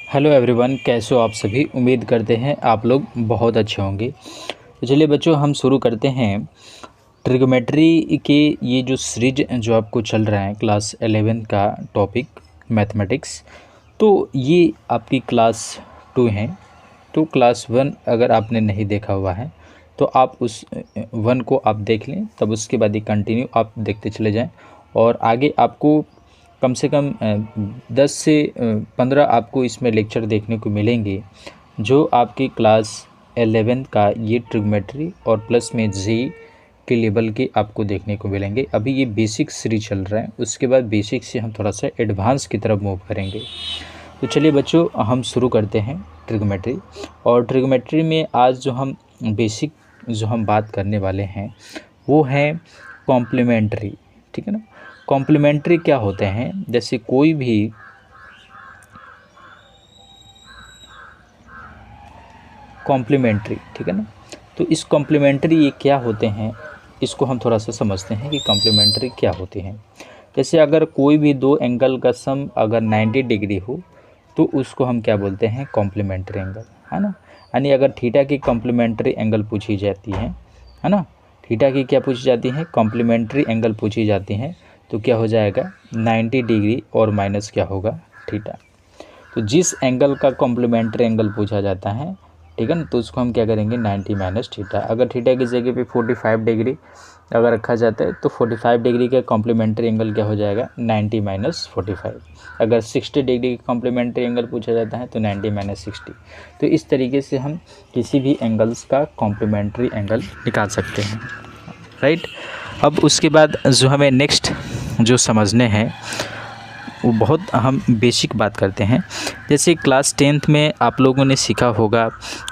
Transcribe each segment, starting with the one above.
Hello everyone, कैसे हो आप सभी। उम्मीद करते हैं आप लोग बहुत अच्छे होंगे। तो चलिए बच्चों, हम शुरू करते हैं ट्रिग्नोमेट्री के ये जो सीरीज जो आपको चल रहा है क्लास 11 का टॉपिक मैथमेटिक्स। तो ये आपकी क्लास 2 है। तो क्लास 1 अगर आपने नहीं देखा हुआ है तो आप उस 1 को आप देख लें, तब उसके बाद ये कंटिन्यू आप देखते चले जाएं और आगे आपको कम से कम 10 से 15 आपको इसमें लेक्चर देखने को मिलेंगे जो आपकी क्लास 11 का ये ट्रिग्नोमेट्री और प्लस में जी के लेवल के आपको देखने को मिलेंगे। अभी ये बेसिक सीरीज चल रहा है, उसके बाद बेसिक से हम थोड़ा सा एडवांस की तरफ मूव करेंगे। तो चलिए बच्चों, हम शुरू करते हैं ट्रिग्नोमेट्री। और ट्रिग्नोमेट्री में आज जो हम बेसिक जो हम बात करने वाले हैं वो है कॉम्प्लीमेंट्री। ठीक है ना। कॉम्प्लीमेंट्री क्या होते हैं, जैसे कोई भी कॉम्प्लीमेंट्री, ठीक है ना। तो इस कॉम्प्लीमेंट्री ये क्या होते हैं, इसको हम थोड़ा सा समझते हैं कि कॉम्प्लीमेंट्री क्या होती हैं। जैसे अगर कोई भी दो एंगल का सम अगर 90 डिग्री हो तो उसको हम क्या बोलते हैं, कॉम्प्लीमेंट्री एंगल, है ना। यानी अगर थीटा की कॉम्प्लीमेंट्री एंगल पूछी जाती है ना, थीटा की क्या पूछी जाती है, कॉम्प्लीमेंट्री एंगल पूछी जाती है, तो क्या हो जाएगा 90 डिग्री और माइनस क्या होगा, थीटा। तो जिस एंगल का कॉम्प्लीमेंट्री एंगल पूछा जाता है, ठीक है ना, तो उसको हम क्या करेंगे 90 माइनस थीटा। अगर थीटा की जगह पे 45 डिग्री अगर रखा जाता है तो 45 डिग्री का कॉम्प्लीमेंट्री एंगल क्या हो जाएगा 90 माइनस 45। अगर 60 डिग्री का कॉम्प्लीमेंट्री एंगल पूछा जाता है तो 90 माइनस 60। तो इस तरीके से हम किसी भी एंगल्स का कॉम्प्लीमेंट्री एंगल निकाल सकते हैं, राइट। अब उसके बाद जो हमें नेक्स्ट जो समझने हैं वो बहुत हम बेसिक बात करते हैं। जैसे क्लास 10th में आप लोगों ने सीखा होगा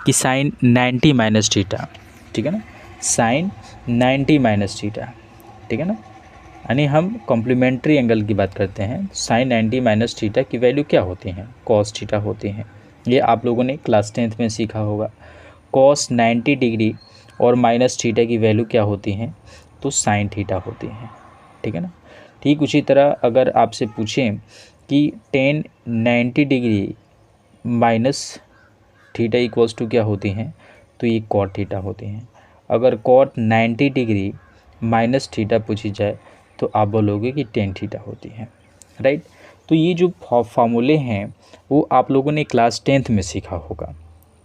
कि साइन 90 माइनस थीटा, ठीक है ना, साइन 90 माइनस थीटा, ठीक है ना। यानी हम कॉम्प्लीमेंट्री एंगल की बात करते हैं। साइन 90 माइनस थीटा की वैल्यू क्या होती है, कॉस थीटा होती है। ये आप लोगों ने क्लास 10th में सीखा होगा। कॉस 90 डिग्री और माइनस थीटा की वैल्यू क्या होती है, तो साइन थीटा होती है, ठीक है ना। ठीक उसी तरह अगर आपसे पूछें कि tan 90 degree minus theta equals to क्या होती हैं, तो ये कॉट थीटा होती हैं। अगर कॉट 90 डिग्री माइनस थीटा पूछी जाए तो आप बोलोगे कि टेन थीटा होती है, राइट। तो ये जो फार्मूले हैं वो आप लोगों ने क्लास 10th में सीखा होगा,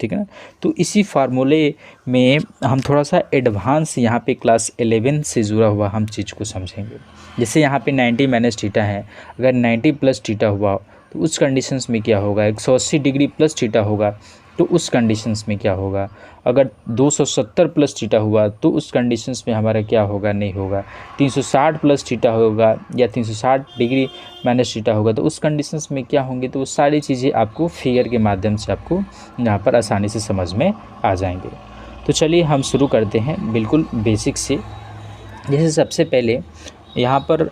ठीक है ना। तो इसी फार्मूले में हम थोड़ा सा एडवांस यहाँ पे क्लास 11 से जुड़ा हुआ हम चीज़ को समझेंगे। जैसे यहाँ पे 90 माइनस थीटा है, अगर 90 प्लस थीटा हुआ तो उस कंडीशंस में क्या होगा, 180 डिग्री प्लस थीटा होगा तो उस कंडीशंस में क्या होगा। अगर 270 प्लस थीटा हुआ तो उस कंडीशंस में हमारा क्या होगा, नहीं होगा। 360 प्लस थीटा होगा या 360 डिग्री माइनस थीटा होगा तो उस कंडीशंस में क्या होंगे। तो वो सारी चीज़ें आपको फिगर के माध्यम से आपको यहाँ पर आसानी से समझ में आ जाएंगे। तो चलिए हम शुरू करते हैं बिल्कुल बेसिक से। जैसे सबसे पहले यहाँ पर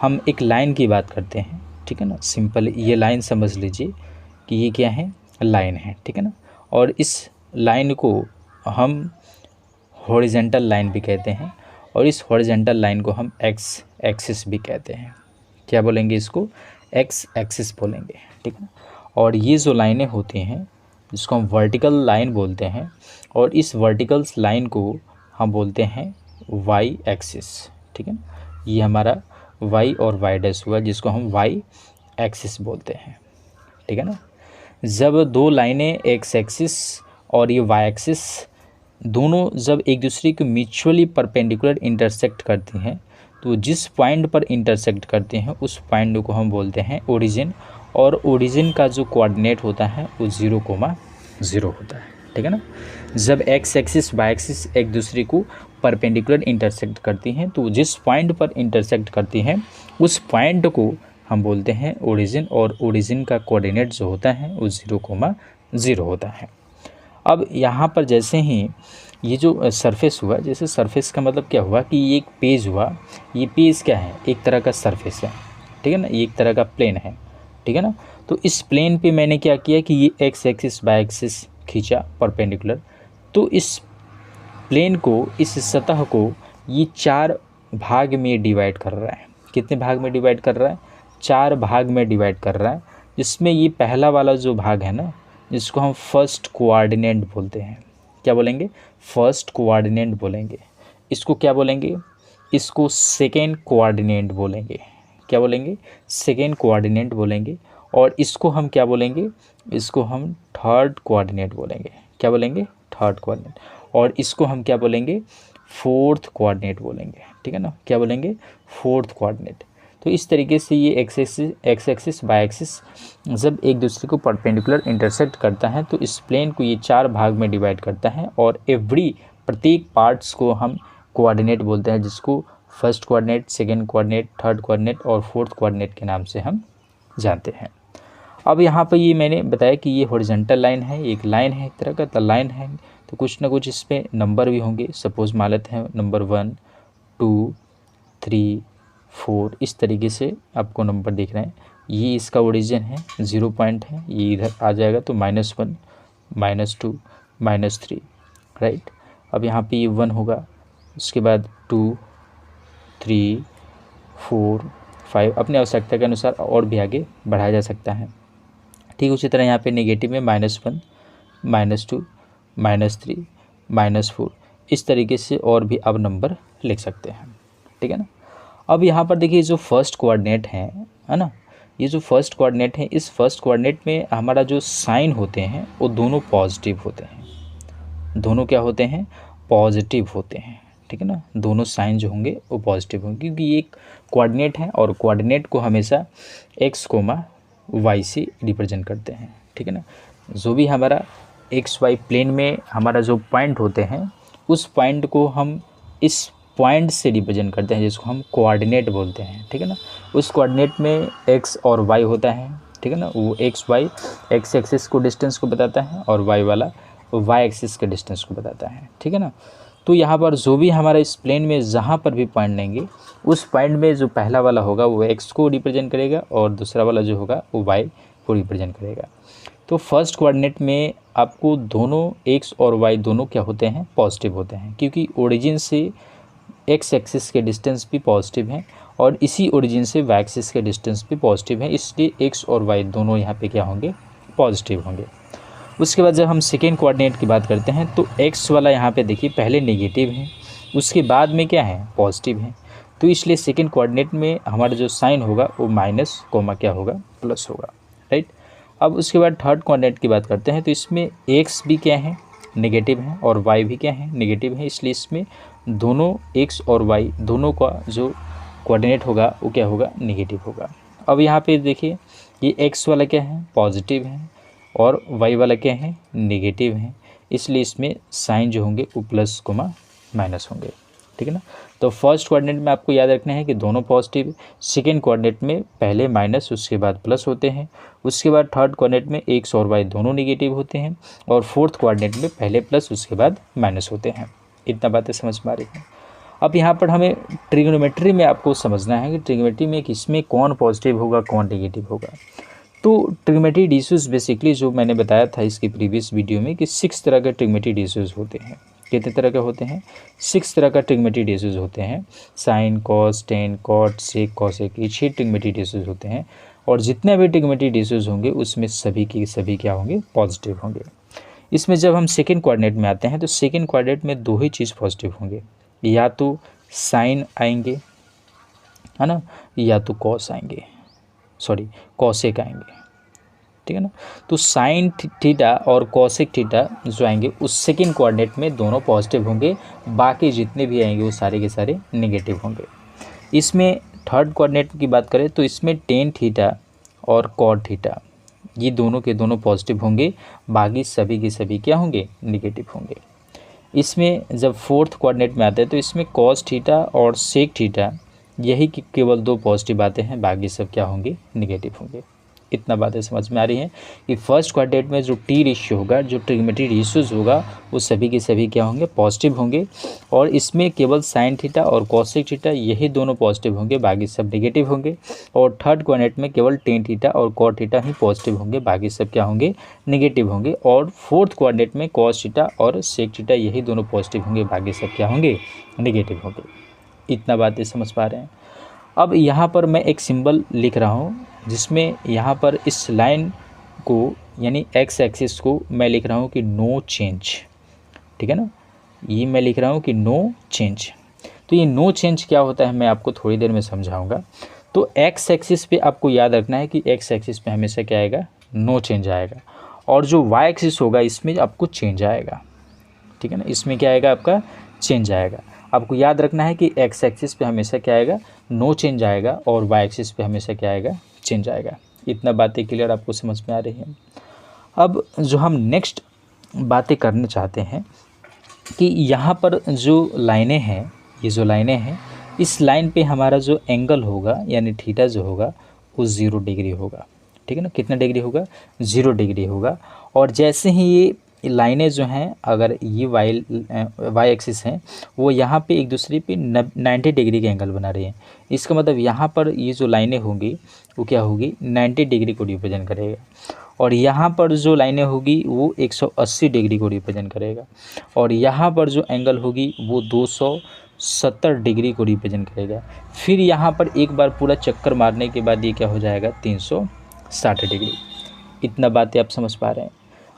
हम एक लाइन की बात करते हैं, ठीक है ना। सिंपल ये लाइन समझ लीजिए कि ये क्या है, लाइन है, ठीक है ना। और इस लाइन को हम हॉरिजेंटल लाइन भी कहते हैं और इस हॉरिजेंटल लाइन को हम एक्स एक्सिस भी कहते हैं। क्या बोलेंगे, इसको एक्स एक्सिस बोलेंगे, ठीक है ना। और ये जो लाइनें होती हैं जिसको हम वर्टिकल लाइन बोलते हैं और इस वर्टिकल लाइन को हम बोलते हैं वाई एक्सिस, ठीक है ना। ये हमारा वाई और वाई डैश हुआ जिसको हम वाई एक्सिस बोलते हैं, ठीक है ना। जब दो लाइनें एक्स एक्सिस और ये वाई एक्सिस दोनों जब एक दूसरे को म्यूचुअली परपेंडिकुलर इंटरसेक्ट करती हैं तो जिस पॉइंट पर इंटरसेक्ट करते हैं उस पॉइंट को हम बोलते हैं ओरिजिन। और ओरिजिन का जो कोऑर्डिनेट होता है वो 0,0 होता है, ठीक है ना। जब एक्स एक्सिस वाई एक्सिस एक दूसरे को परपेंडिकुलर इंटरसेक्ट करती हैं तो जिस पॉइंट पर इंटरसेक्ट करती हैं उस पॉइंट को हम बोलते हैं ओरिजिन। और ओरिजिन का कोऑर्डिनेट जो होता है वो 0,0 होता है। अब यहाँ पर जैसे ही ये जो सरफेस हुआ, जैसे सरफेस का मतलब क्या हुआ कि ये एक पेज हुआ, ये पेज क्या है, एक तरह का सरफेस है, ठीक है ना, ये एक तरह का प्लेन है, ठीक है ना। तो इस प्लेन पे मैंने क्या किया कि ये एक्स एक्सिस वाई एक्सिस खींचा परपेंडिकुलर। तो इस प्लेन को, इस सतह को ये 4 भाग में डिवाइड कर रहा है। कितने भाग में डिवाइड कर रहा है, 4 भाग में डिवाइड कर रहा है। इसमें ये पहला वाला जो भाग है ना, जिसको हम फर्स्ट कोऑर्डिनेट बोलते हैं, क्या बोलेंगे, फर्स्ट कोऑर्डिनेट बोलेंगे। इसको क्या बोलेंगे, इसको सेकेंड कोऑर्डिनेट बोलेंगे। क्या बोलेंगे, सेकेंड कोऑर्डिनेट बोलेंगे। और इसको हम क्या बोलेंगे, इसको हम थर्ड कोऑर्डिनेट बोलेंगे। क्या बोलेंगे, थर्ड कोऑर्डिनेट। और इसको हम क्या बोलेंगे, फोर्थ कोऑर्डिनेट बोलेंगे। ठीक है ना, क्या बोलेंगे, फोर्थ कोऑर्डिनेट। तो इस तरीके से ये एक्स एक्सिस वाई एक्सिस जब एक दूसरे को परपेंडिकुलर इंटरसेक्ट करता है तो इस प्लेन को ये 4 भाग में डिवाइड करता है और प्रत्येक पार्ट्स को हम कोऑर्डिनेट बोलते हैं, जिसको first coordinate, second coordinate, third coordinate और फोर्थ कोऑर्डिनेट के नाम से हम जानते हैं। अब यहाँ पर ये मैंने बताया कि ये हॉरिजॉन्टल लाइन है, एक लाइन है, एक तरह का लाइन है, तो कुछ ना कुछ इस पर नंबर भी होंगे। सपोज मान लेते हैं नंबर 1 2 3 4, इस तरीके से आपको नंबर दिख रहे हैं। ये इसका ओरिजिन है, 0 पॉइंट है, ये इधर आ जाएगा तो -1 -2 -3, राइट। अब यहाँ पे ये 1 होगा, उसके बाद 2 3 4 5, अपनी आवश्यकता के अनुसार और भी आगे बढ़ाया जा सकता है। ठीक उसी तरह यहाँ पे नेगेटिव में -1 -2 -3 -4, इस तरीके से और भी अब नंबर लिख सकते हैं। ठीक है ना। अब यहाँ पर देखिए जो फर्स्ट कोऑर्डिनेट है ना, ये जो फर्स्ट कोऑर्डिनेट है, इस फर्स्ट कोऑर्डिनेट में हमारा जो साइन होते हैं वो दोनों पॉजिटिव होते हैं। दोनों क्या होते हैं, पॉजिटिव होते हैं। ठीक है ना, दोनों साइन जो होंगे वो पॉजिटिव होंगे, क्योंकि ये एक कोऑर्डिनेट है और कोऑर्डिनेट को हमेशा x, y से रिप्रेजेंट करते हैं। ठीक है ना, जो भी हमारा XY प्लेन में हमारा जो पॉइंट होते हैं उस पॉइंट को हम इस पॉइंट से रिप्रेजेंट करते हैं, जिसको हम कोऑर्डिनेट बोलते हैं। ठीक है ना, उस कोऑर्डिनेट में x और y होता है। ठीक है ना, वो x एक्सिस को डिस्टेंस को बताता है और y वाला y एक्सिस के डिस्टेंस को बताता है। ठीक है ना, तो यहाँ पर जो भी हमारा इस प्लेन में जहाँ पर भी पॉइंट लेंगे उस पॉइंट में जो पहला वाला होगा वो x को रिप्रेजेंट करेगा और दूसरा वाला जो होगा वो y को रिप्रेजेंट करेगा। तो फर्स्ट कोऑर्डिनेट में आपको दोनों x और y दोनों क्या होते हैं, पॉजिटिव होते हैं, क्योंकि ओरिजिन से x एक्सिस के डिस्टेंस भी पॉजिटिव हैं और इसी ओरिजिन से y एक्सिस के डिस्टेंस भी पॉजिटिव है, इसलिए x और y दोनों यहाँ पे क्या होंगे, पॉजिटिव होंगे। उसके बाद जब हम सेकेंड कोऑर्डिनेट की बात करते हैं तो x वाला यहाँ पे देखिए पहले नेगेटिव है, उसके बाद में क्या है, पॉजिटिव है, तो इसलिए सेकेंड कोऑर्डिनेट में हमारा जो साइन होगा वो माइनस कोमा क्या होगा, प्लस होगा, राइट। अब उसके बाद थर्ड कोऑर्डिनेट की बात करते हैं तो इसमें x भी क्या है, नेगेटिव है और y भी क्या है, नेगेटिव है, इसलिए इसमें दोनों x और y दोनों का जो कोऑर्डिनेट होगा वो क्या होगा, नेगेटिव होगा। अब यहाँ पे देखिए ये x वाला क्या है, पॉजिटिव है और y वाला क्या है, नेगेटिव है, इसलिए इसमें साइन जो होंगे वो प्लस कोमा माइनस होंगे। ठीक है ना, तो फर्स्ट कोऑर्डिनेट में आपको याद रखना है कि दोनों पॉजिटिव, सेकेंड कोऑर्डिनेट में पहले माइनस उसके बाद प्लस होते हैं, उसके बाद थर्ड कोऑर्डिनेट में x और y दोनों नेगेटिव होते हैं और फोर्थ कोऑर्डिनेट में पहले प्लस उसके बाद माइनस होते हैं। इतना बातें समझ में आ रही हैं। अब यहाँ पर हमें ट्रिग्नोमेट्री में आपको समझना है कि ट्रिग्नोमेट्री में किसमें कौन पॉजिटिव होगा कौन नेगेटिव होगा। तो ट्रिग्नोमेट्री रेशियोज बेसिकली जो मैंने बताया था इसकी प्रीवियस वीडियो में कि 6 तरह के ट्रिग्नोमेट्री रेशियोज होते हैं। कितने तरह के होते हैं, 6 तरह का ट्रिग्नोमेट्री रेशियोज होते हैं। Sign, cos, tan, cot, sec, cosec, ये 6 ट्रिग्नोमेट्री रेशियोज होते हैं और जितने भी ट्रिग्नोमेट्री रेशियोज होंगे उसमें सभी की सभी क्या होंगे, पॉजिटिव होंगे। इसमें जब हम सेकेंड कोऑर्डिनेट में आते हैं तो सेकेंड कोऑर्डिनेट में 2 ही चीज़ पॉजिटिव होंगे, या तो साइन आएंगे, है ना, या तो कॉस आएंगे, सॉरी कॉसेक आएंगे। ठीक है ना, तो साइन थीटा और कॉसेक थीटा जो आएंगे उस सेकेंड कोऑर्डिनेट में दोनों पॉजिटिव होंगे, बाकी जितने भी आएंगे वो सारे के सारे नेगेटिव होंगे। इसमें थर्ड कोऑर्डिनेट की बात करें तो इसमें टेन थीटा और कॉट थीटा ये दोनों के दोनों पॉजिटिव होंगे, बाकी सभी के सभी क्या होंगे, नेगेटिव होंगे। इसमें जब फोर्थ कोऑर्डिनेट में आते हैं तो इसमें कॉस थीटा और सेक थीटा यही केवल 2 पॉजिटिव आते हैं, बाकी सब क्या होंगे, नेगेटिव होंगे। इतना बातें समझ में आ रही हैं कि फर्स्ट कोऑर्डिनेट में जो टी रेशियो होगा, जो ट्रिग्नोमेट्री रेशियोज होगा वो सभी के सभी क्या होंगे, पॉजिटिव होंगे और इसमें केवल साइन थीटा और कॉसेक थीटा यही दोनों पॉजिटिव होंगे, बाकी सब नेगेटिव होंगे। और थर्ड कोऑर्डिनेट में केवल टेन थीटा और कॉट थीटा ही पॉजिटिव होंगे, बाकी सब क्या होंगे, नेगेटिव होंगे। और फोर्थ कोऑर्डिनेट में कॉस थीटा और सेक थीटा यही दोनों पॉजिटिव होंगे, बाकी सब क्या होंगे, नेगेटिव होंगे। इतना बातें समझ पा रहे हैं। अब यहाँ पर मैं एक सिंबल लिख रहा हूँ जिसमें यहाँ पर इस लाइन को यानी एक्स एक्सिस को मैं लिख रहा हूँ कि नो चेंज, ठीक है ना, ये मैं लिख रहा हूँ कि नो चेंज। तो ये नो चेंज क्या होता है मैं आपको थोड़ी देर में समझाऊंगा। तो एक्स एक्सिस पे आपको याद रखना है कि एक्स एक्सिस पे हमेशा क्या आएगा, नो चेंज आएगा, और जो वाई एक्सिस होगा इसमें आपको चेंज आएगा, ठीक है ना, इसमें क्या आएगा आपका चेंज आएगा। आपको याद रखना है कि एक्स एक्सिस पे हमेशा क्या आएगा, नो चेंज आएगा, और वाई एक्सिस पे हमेशा क्या आएगा, चेंज आएगा। इतना बातें क्लियर आपको समझ में आ रही हैं। अब जो हम नेक्स्ट बातें करना चाहते हैं कि यहाँ पर जो लाइनें हैं, ये जो लाइनें हैं, इस लाइन पे हमारा जो एंगल होगा यानी थीटा जो होगा वो 0 डिग्री होगा, ठीक है ना। कितना डिग्री होगा, 0 डिग्री होगा। और जैसे ही ये लाइनें जो हैं, अगर ये वाई एक्सिस हैं, वो यहाँ पे एक दूसरे पे 90 डिग्री के एंगल बना रही हैं। इसका मतलब यहाँ पर ये जो लाइनें होंगी वो क्या होगी, 90 डिग्री को रिप्रेजेंट करेगा, और यहाँ पर जो लाइनें होगी वो 180 डिग्री को रिप्रेजेंट करेगा, और यहाँ पर जो एंगल होगी वो 270 डिग्री को रिप्रेजेंट करेगा। फिर यहाँ पर एक बार पूरा चक्कर मारने के बाद ये क्या हो जाएगा, 360 डिग्री। इतना बातें आप समझ पा रहे हैं।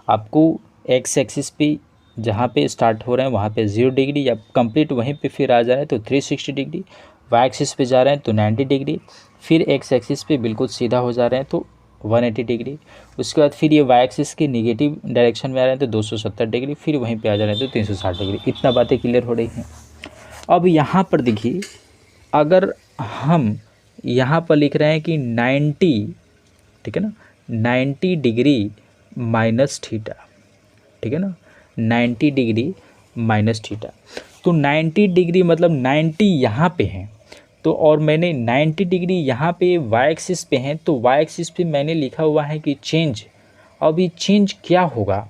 आपको एक्स एक्सिस पे जहाँ पे स्टार्ट हो रहे हैं वहाँ पे 0 डिग्री, या कंप्लीट वहीं पे फिर आ जा रहे हैं तो 360 डिग्री, वाई एक्सिस पे जा रहे हैं तो 90 डिग्री, फिर एक्स एक्सिस पे बिल्कुल सीधा हो जा रहे हैं तो 180 डिग्री, उसके बाद फिर ये वाई एक्सिस के निगेटिव डायरेक्शन में आ रहे हैं तो 270 डिग्री, फिर वहीं पे आ जा रहे हैं तो 360 डिग्री। इतना बातें क्लियर हो रही हैं। अब यहाँ पर देखिए, अगर हम यहाँ पर लिख रहे हैं कि 90, ठीक है ना, 90 डिग्री माइनस थीटा, ठीक है ना, 90 डिग्री माइनस थीटा, तो 90 डिग्री मतलब 90 यहाँ पे है, तो और मैंने 90 डिग्री यहाँ पे वाई एक्सिस पे हैं, तो वाई एक्सिस पे मैंने लिखा हुआ है कि चेंज। अब ये चेंज क्या होगा,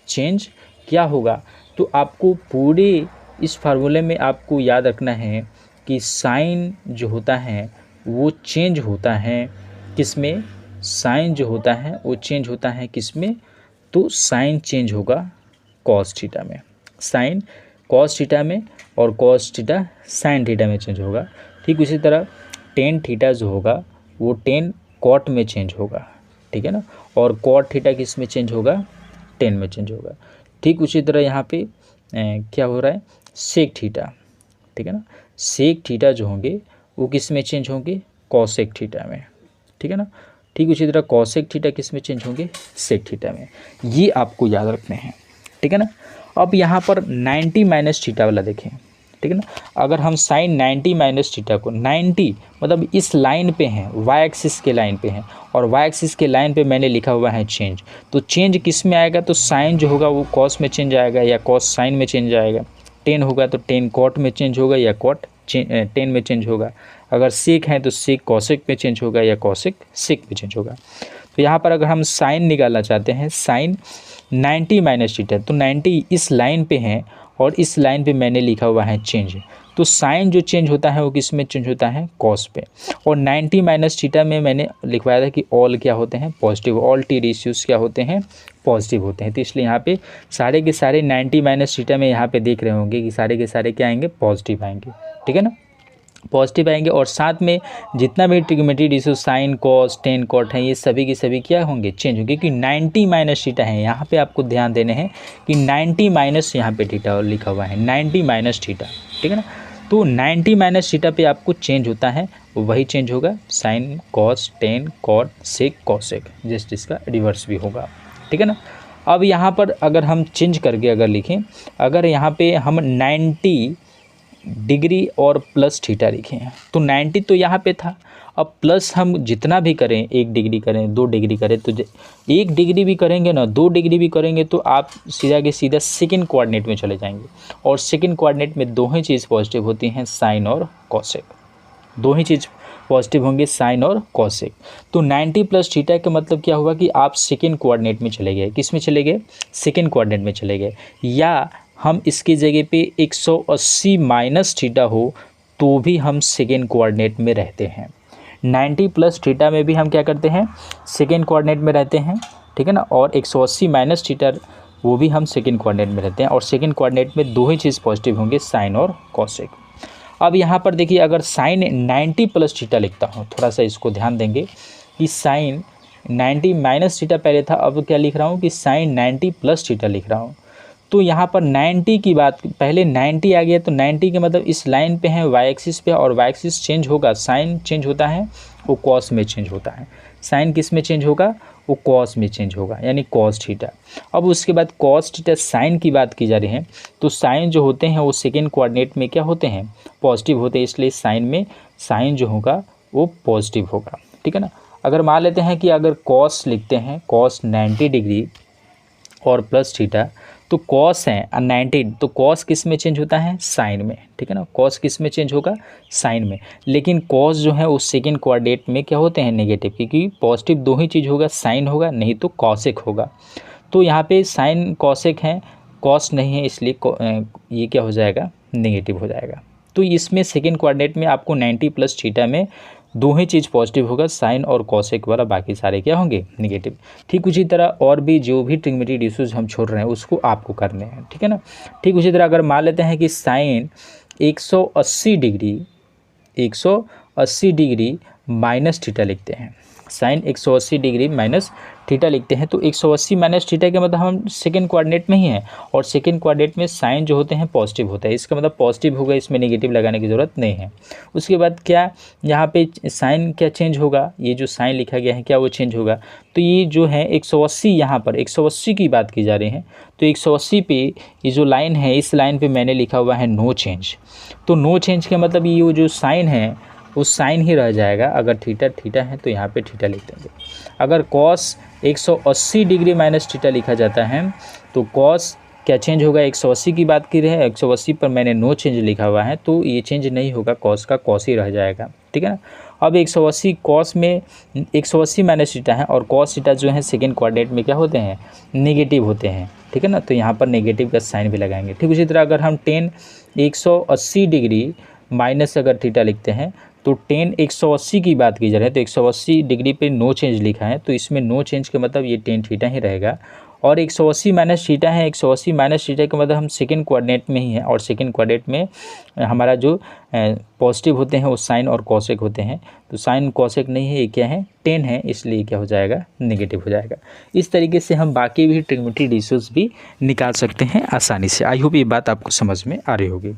चेंज क्या होगा, तो आपको पूरे इस फार्मूले में आपको याद रखना है कि साइन जो होता है वो चेंज होता है किस में, साइन जो होता है वो चेंज होता है किस में, तो साइन चेंज होगा कॉस थीटा में, साइन कॉस थीटा में, और कॉस थीटा साइन थीटा में चेंज होगा। ठीक उसी तरह टेन थीटा जो होगा वो टेन कॉट में चेंज होगा, ठीक है ना, और कॉट थीटा किस में चेंज होगा, टेन में चेंज होगा। ठीक उसी तरह यहाँ पे क्या हो रहा है, सेक थीटा, ठीक है ना, सेक थीटा जो होंगे वो किस में चेंज होंगे, कॉसेक थीटा में, ठीक है ना। ठीक उसी तरह कॉसेक थीटा किस में चेंज होंगे, सेक थीटा में। ये आपको याद रखने हैं, ठीक है ना। अब यहाँ पर 90 माइनस थीटा वाला देखें, ठीक है ना। अगर हम साइन 90 माइनस थीटा को, 90 मतलब इस लाइन पे हैं, वाई एक्सिस के लाइन पे हैं, और वाई एक्सिस के लाइन पे मैंने लिखा हुआ है चेंज, तो चेंज किस में आएगा, तो साइन जो होगा वो कॉस में चेंज आएगा या कॉस साइन में चेंज आएगा, टेन होगा तो टेन कॉट में चेंज होगा या कॉट टेन में चेंज होगा, अगर सेक है तो सेक कॉसेक में चेंज होगा या कॉसेक सेक में चेंज होगा। तो यहाँ पर अगर हम साइन निकालना चाहते हैं, साइन 90 माइनस थीटा, तो 90 इस लाइन पे है और इस लाइन पे मैंने लिखा हुआ है चेंज, तो साइन जो चेंज होता है वो किस में चेंज होता है, कॉस पे, और 90 माइनस थीटा में मैंने लिखवाया था कि ऑल क्या होते हैं, पॉजिटिव, ऑल टी रेशियोज क्या होते हैं, पॉजिटिव होते हैं। तो इसलिए यहाँ पे सारे के सारे 90 माइनस थीटा में यहाँ पे देख रहे होंगे कि सारे के सारे क्या आएंगे, पॉजिटिव आएंगे, ठीक है ना, पॉजिटिव आएंगे। और साथ में जितना भी trigonometry ratio sine cos tan cot हैं ये सभी के सभी क्या होंगे, चेंज होंगे, क्योंकि 90 माइनस थीटा है। यहाँ पे आपको ध्यान देने हैं कि 90 माइनस यहाँ पे थीटा लिखा हुआ है, 90 माइनस थीटा, ठीक है ना। तो 90 माइनस थीटा पे आपको चेंज होता है, वही चेंज होगा sine cos tan cot sec cosec, just इसका रिवर्स भी होगा, ठीक है ना। अब यहाँ पर अगर हम चेंज करके अगर लिखें, अगर यहाँ पे हम 90 डिग्री और प्लस थीटा लिखे हैं, तो 90 तो यहाँ पे था, अब प्लस हम जितना भी करें, 1 डिग्री करें 2 डिग्री करें, तो 1 डिग्री भी करेंगे ना, 2 डिग्री भी करेंगे, तो आप सीधा के सीधा सेकंड कोऑर्डिनेट में चले जाएंगे, और सेकंड कोऑर्डिनेट में दो ही चीज़ पॉजिटिव होती हैं, साइन और कॉसेक, दो ही चीज़ पॉजिटिव होंगे, साइन और कॉसेक। तो 90 प्लस थीटा का मतलब क्या हुआ कि आप सेकंड कोऑर्डिनेट में चले गए, किस में चले गए, सेकंड कोऑर्डिनेट में चले गए, या हम इसकी जगह पे 180 माइनस थीटा हो तो भी हम सेकेंड कोऑर्डिनेट में रहते हैं। 90 प्लस थीटा में भी हम क्या करते हैं, सेकेंड कोऑर्डिनेट में रहते हैं, ठीक है ना, और 180 माइनस थीटा वो भी हम सेकेंड कोऑर्डिनेट में रहते हैं, और सेकेंड कोऑर्डिनेट में दो ही चीज़ पॉजिटिव होंगे, साइन और कॉसेक। अब यहाँ पर देखिए अगर साइन 90 प्लस थीटा लिखता हूँ, थोड़ा सा इसको ध्यान देंगे कि साइन 90 माइनस थीटा पहले था, अब क्या लिख रहा हूँ कि साइन 90 प्लस थीटा लिख रहा हूँ। तो यहाँ पर 90 की बात, पहले 90 आ गया तो 90 के मतलब इस लाइन पे है वाई एक्सिस पे, और वाई एक्सिस चेंज होगा, साइन चेंज होता है वो कॉस में चेंज होता है। साइन किस में चेंज होगा, वो कॉस में चेंज होगा, यानी कॉस थीटा। अब उसके बाद कॉस थीटा साइन की बात की जा रही है, तो साइन जो होते हैं वो सेकेंड कोऑर्डिनेट में क्या होते हैं, पॉजिटिव होते हैं, इसलिए साइन में साइन जो होगा वो पॉजिटिव होगा, ठीक है ना। अगर मान लेते हैं कि अगर कॉस लिखते हैं, कॉस 90 डिग्री और प्लस थीटा, तो कॉस है 90, तो कॉस किस में चेंज होता है, साइन में, ठीक है ना। कॉस किस में चेंज होगा, साइन में। लेकिन कॉस जो है उस सेकेंड कोऑर्डिनेट में क्या होते हैं, नेगेटिव, क्योंकि पॉजिटिव दो ही चीज़ होगा, साइन होगा नहीं तो कॉसेक होगा। तो यहाँ पे साइन कॉसेक है, कॉस नहीं है, इसलिए ये क्या हो जाएगा, नेगेटिव हो जाएगा। तो इसमें सेकेंड कोऑर्डिनेट में आपको 90 प्लस थीटा में दो ही चीज़ पॉजिटिव होगा, साइन और कॉसेक वाला, बाकी सारे क्या होंगे, नेगेटिव। ठीक उसी तरह और भी जो भी ट्रिग्नोमेट्री रेशियोज हम छोड़ रहे हैं उसको आपको करने हैं, ठीक है ना। ठीक उसी तरह अगर मान लेते हैं कि साइन 180 डिग्री माइनस थीटा लिखते हैं, साइन 180 डिग्री माइनस थीटा लिखते हैं, तो 180 माइनस थीटा के मतलब हम सेकेंड कोऑर्डिनेट में ही हैं, और सेकेंड कोऑर्डिनेट में साइन जो होते हैं पॉजिटिव होता है, इसका मतलब पॉजिटिव होगा, इसमें नेगेटिव लगाने की ज़रूरत नहीं है। उसके बाद क्या यहाँ पे साइन क्या चेंज होगा, ये जो साइन लिखा गया है क्या वो चेंज होगा, तो ये जो है 180, यहाँ पर 180 की बात की जा रही है, तो 180 पे ये जो लाइन है, इस लाइन पे मैंने लिखा हुआ है नो चेंज। तो नो चेंज का मतलब ये जो साइन है वो साइन ही रह जाएगा। अगर थीटा है तो यहाँ पे थीटा लिख देंगे। अगर कॉस 180 डिग्री माइनस थीटा लिखा जाता है तो कॉस क्या चेंज होगा, 180 की बात की रही है, 180 पर मैंने नो चेंज लिखा हुआ है, तो ये चेंज नहीं होगा, कॉस का कॉस ही रह जाएगा, ठीक है ना। अब 180 कॉस में 180 माइनस थीटा है, और कॉस थीटा जो है सेकेंड कोऑर्डिनेट में क्या होते हैं, नेगेटिव होते हैं, ठीक है ना। तो यहाँ पर नेगेटिव का साइन भी लगाएंगे। ठीक उसी तरह अगर हम 180 डिग्री माइनस अगर थीटा लिखते हैं, तो 180 की बात की जा रही है, तो 180 डिग्री पे नो चेंज लिखा है, तो इसमें नो चेंज का मतलब ये tan थीटा ही रहेगा। और 180 माइनस थीटा है, 180 माइनस थीटा का मतलब हम सेकेंड कोऑर्डिनेट में ही है, और सेकेंड कोऑर्डिनेट में हमारा जो पॉजिटिव होते हैं वो साइन और कॉसेक होते हैं, तो साइन कॉसेक नहीं है, ये क्या है, tan है, इसलिए क्या हो जाएगा, नेगेटिव हो जाएगा। इस तरीके से हम बाकी भी ट्रिग्नोमेट्री रेशियोज भी निकाल सकते हैं आसानी से। आई होप ये बात आपको समझ में आ रही होगी।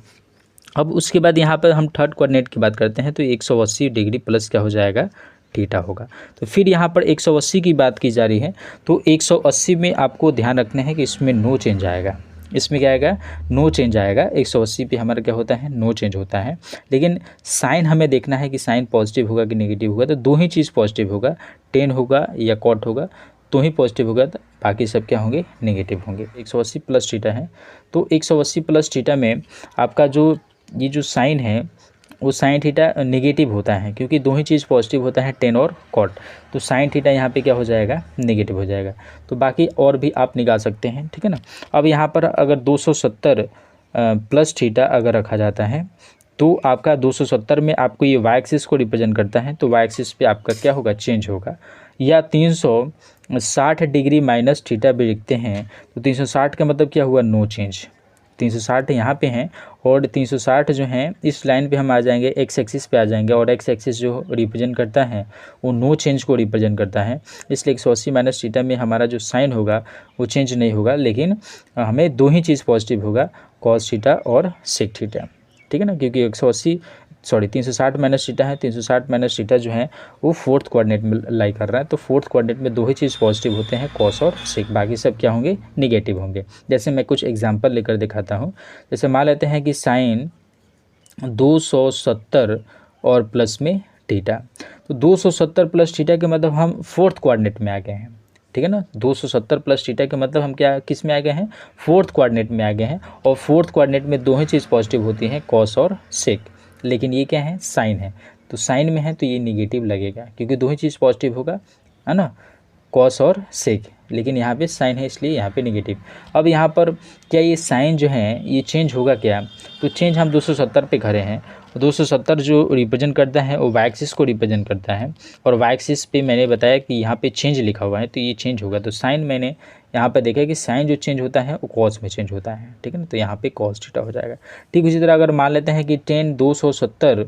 अब उसके बाद यहाँ पर हम थर्ड कोऑर्डिनेट की बात करते हैं, तो 180 डिग्री प्लस क्या हो जाएगा, थीटा होगा। तो फिर यहाँ पर 180 की बात की जा रही है, तो 180 में आपको ध्यान रखना है कि इसमें नो चेंज आएगा, इसमें क्या आएगा, नो चेंज आएगा। 180 पे हमारा क्या होता है, नो चेंज होता है। लेकिन साइन हमें देखना है कि साइन पॉजिटिव होगा कि नेगेटिव होगा, तो दो ही चीज़ पॉजिटिव होगा, tan होगा या cot होगा, तो ही पॉजिटिव होगा, तो बाकी सब क्या होंगे, नेगेटिव होंगे। 180 प्लस थीटा है, तो 180 प्लस थीटा में आपका जो ये जो साइन है वो साइन थीटा नेगेटिव होता है, क्योंकि दो ही चीज़ पॉजिटिव होता है, tan और cot, तो साइन थीटा यहाँ पे क्या हो जाएगा, नेगेटिव हो जाएगा। तो बाकी और भी आप निकाल सकते हैं, ठीक है ना। अब यहाँ पर अगर 270 प्लस थीटा अगर रखा जाता है, तो आपका 270 में आपको ये वाई एक्सिस को रिप्रेजेंट करता है, तो वाई एक्सिस पे आपका क्या होगा, चेंज होगा। या 360 डिग्री माइनस थीटा भी लिखते हैं, तो 360 का मतलब क्या हुआ, नो चेंज। 360 यहाँ पे हैं, और 360 जो हैं इस लाइन पे हम आ जाएंगे, एक्स एक्सिस पे आ जाएंगे, और एक्स एक्सिस जो रिप्रेजेंट करता है वो नो चेंज को रिप्रेजेंट करता है, इसलिए 180 माइनस थीटा में हमारा जो साइन होगा वो चेंज नहीं होगा, लेकिन हमें दो ही चीज़ पॉजिटिव होगा, कॉस थीटा और सेक थीटा, ठीक है ना। क्योंकि 360 माइनस थीटा है, 360 माइनस थीटा जो है वो फोर्थ कोऑर्डिनेट में लाई कर रहा है, तो फोर्थ कोऑर्डिनेट में दो ही चीज़ पॉजिटिव होते हैं, कॉस और सेक, बाकी सब क्या होंगे, निगेटिव होंगे। जैसे मैं कुछ एग्जांपल लेकर दिखाता हूँ। जैसे मान लेते हैं कि साइन 270 और प्लस में थीटा, तो 270 प्लस थीटा के मतलब हम फोर्थ कोऑर्डिनेट में आ गए हैं, ठीक है ना। 270 प्लस थीटा के मतलब हम क्या किस में आ गए हैं, फोर्थ कोऑर्डिनेट में आ गए हैं, और फोर्थ कोऑर्डिनेट में दो ही चीज़ पॉजिटिव होती हैं, कॉस और सेक, लेकिन ये क्या है, साइन है, तो साइन में है तो ये निगेटिव लगेगा, क्योंकि दो ही चीज़ पॉजिटिव होगा, है ना, कॉस और सेक, लेकिन यहाँ पे साइन है इसलिए यहाँ पे नेगेटिव। अब यहाँ पर क्या ये साइन जो है ये चेंज होगा क्या, तो चेंज हम 270 पे खड़े हैं। 270 जो रिप्रेजेंट करता है वो वाई एक्सिस को रिप्रेजेंट करता है, और वाई एक्सिस पे मैंने बताया कि यहाँ पे चेंज लिखा हुआ है तो ये चेंज होगा। तो साइन मैंने यहाँ पर देखा कि साइन जो चेंज होता है वो कॉस में चेंज होता है, ठीक है ना, तो यहाँ पे कॉस थीटा हो जाएगा। ठीक उसी तरह अगर मान लेते हैं कि टेन 270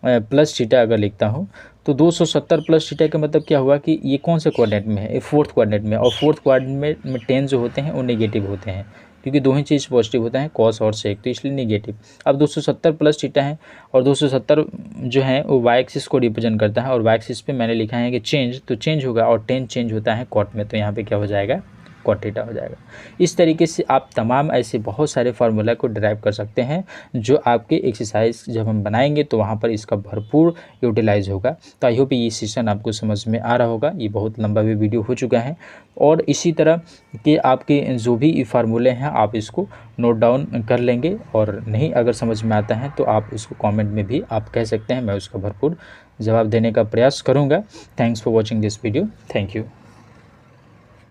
प्लस थीटा अगर लिखता हूँ तो 270 प्लस थीटा का मतलब क्या हुआ कि ये कौन से कोऑर्डिनेट में है, ये फोर्थ कोऑर्डिनेट में, और फोर्थ कोऑर्डिनेट में टेन जो होते हैं वो नेगेटिव होते हैं क्योंकि दो ही चीज़ पॉजिटिव होता है कॉस और सेक, तो इसलिए नेगेटिव। अब 270 प्लस थीटा है और 270 जो है वो वाई एक्सिस को रिप्रेजेंट करता है, और वाई एक्सिस पे मैंने लिखा है कि चेंज, तो चेंज होगा और टेन चेंज होता है कॉट में, तो यहाँ पे क्या हो जाएगा, कॉट थीटा हो जाएगा। इस तरीके से आप तमाम ऐसे बहुत सारे फार्मूला को डिराइव कर सकते हैं जो आपके एक्सरसाइज जब हम बनाएंगे तो वहाँ पर इसका भरपूर यूटिलाइज होगा। तो आई होप ये सेशन आपको समझ में आ रहा होगा। ये बहुत लंबा भी वीडियो हो चुका है, और इसी तरह के आपके जो भी फार्मूले हैं आप इसको नोट डाउन कर लेंगे, और नहीं अगर समझ में आता है तो आप उसको कमेंट में भी आप कह सकते हैं, मैं उसका भरपूर जवाब देने का प्रयास करूँगा। Thanks for watching this video, thank you.